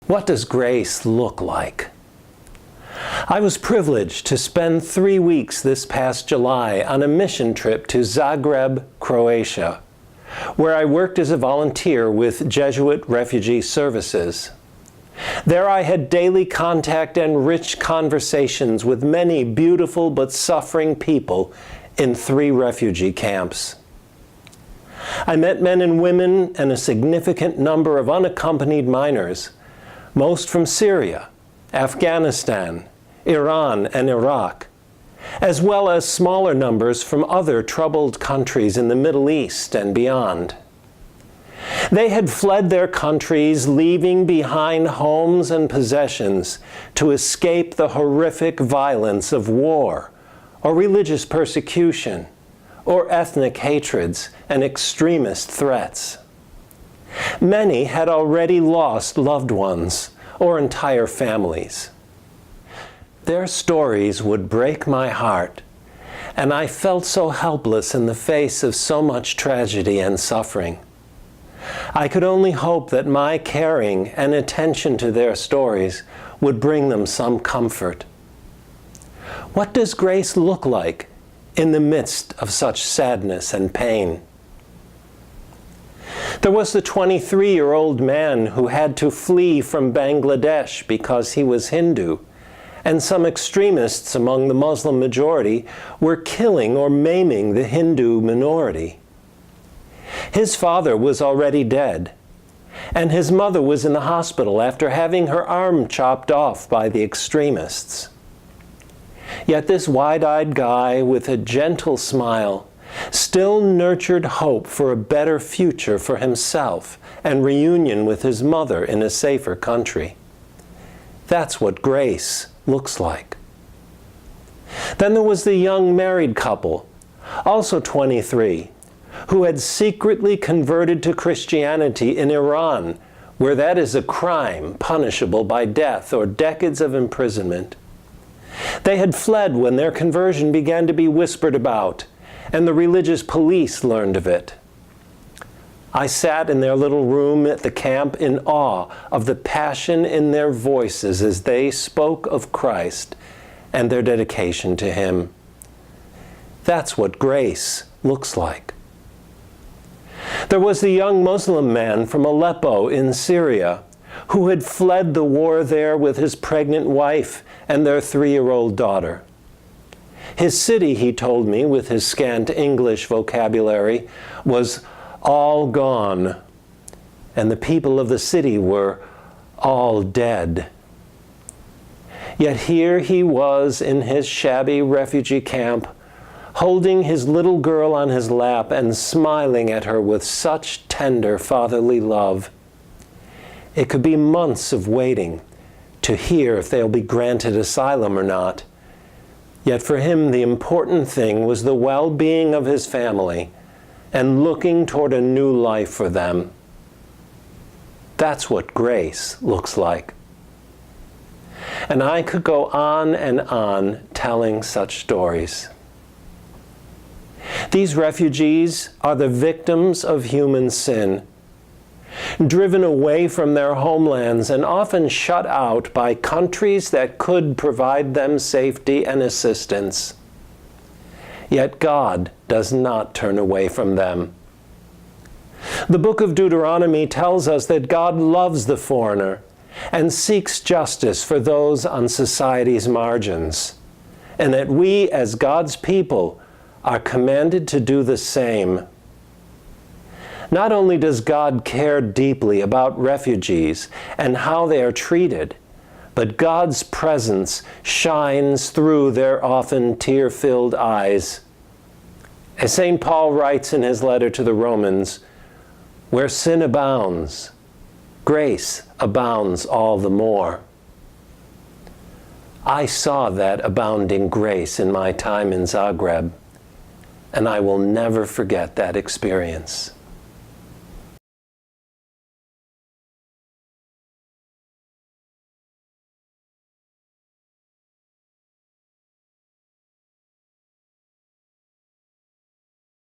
What does grace look like? I was privileged to spend 3 weeks this past July on a mission trip to Zagreb, Croatia, where I worked as a volunteer with Jesuit Refugee Services. There I had daily contact and rich conversations with many beautiful but suffering people in 3 refugee camps. I met men and women and a significant number of unaccompanied minors, most from Syria, Afghanistan, Iran, and Iraq, as well as smaller numbers from other troubled countries in the Middle East and beyond. They had fled their countries, leaving behind homes and possessions to escape the horrific violence of war, or religious persecution, or ethnic hatreds and extremist threats. Many had already lost loved ones or entire families. Their stories would break my heart, and I felt so helpless in the face of so much tragedy and suffering. I could only hope that my caring and attention to their stories would bring them some comfort. What does grace look like in the midst of such sadness and pain? There was the 23-year-old man who had to flee from Bangladesh because he was Hindu, and some extremists among the Muslim majority were killing or maiming the Hindu minority. His father was already dead, and his mother was in the hospital after having her arm chopped off by the extremists. Yet this wide-eyed guy with a gentle smile still nurtured hope for a better future for himself and reunion with his mother in a safer country. That's what grace looks like. Then there was the young married couple, also 23, who had secretly converted to Christianity in Iran, where that is a crime punishable by death or decades of imprisonment. They had fled when their conversion began to be whispered about, and the religious police learned of it. I sat in their little room at the camp in awe of the passion in their voices as they spoke of Christ and their dedication to Him. That's what grace looks like. There was the young Muslim man from Aleppo in Syria who had fled the war there with his pregnant wife and their 3-year-old daughter. His city, he told me with his scant English vocabulary, was all gone, and the people of the city were all dead. Yet here he was in his shabby refugee camp, holding his little girl on his lap and smiling at her with such tender fatherly love. It could be months of waiting to hear if they'll be granted asylum or not. Yet for him, the important thing was the well-being of his family and looking toward a new life for them. That's what grace looks like. And I could go on and on telling such stories. These refugees are the victims of human sin, driven away from their homelands and often shut out by countries that could provide them safety and assistance. Yet God does not turn away from them. The book of Deuteronomy tells us that God loves the foreigner and seeks justice for those on society's margins, and that we as God's people are commanded to do the same. Not only does God care deeply about refugees and how they are treated, but God's presence shines through their often tear-filled eyes. As St. Paul writes in his letter to the Romans, where sin abounds, grace abounds all the more. I saw that abounding grace in my time in Zagreb, and I will never forget that experience.